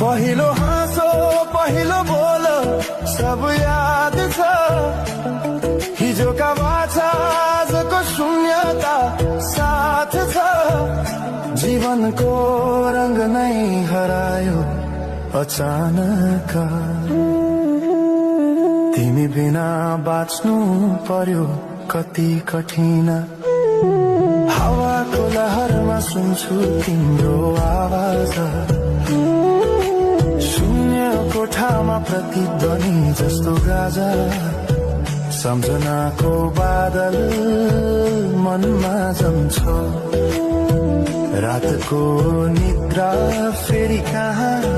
पहिलो हाँसो पहिलो बोलो सब याद छ हिजोका बाछा आजको शून्यता साथ छ जीवनको रंग नै हरायो अचानक तिमी बिना बाँच्नु पर्यो कति कठिन हावाको लहरमा सुन्छु तिम्रो आवाज शून्य कोठामा प्रतिध्वनि जस्तो गाजा सम्झनाको बादल मनमा जम्छ रातको निद्रा फेरि कहाँ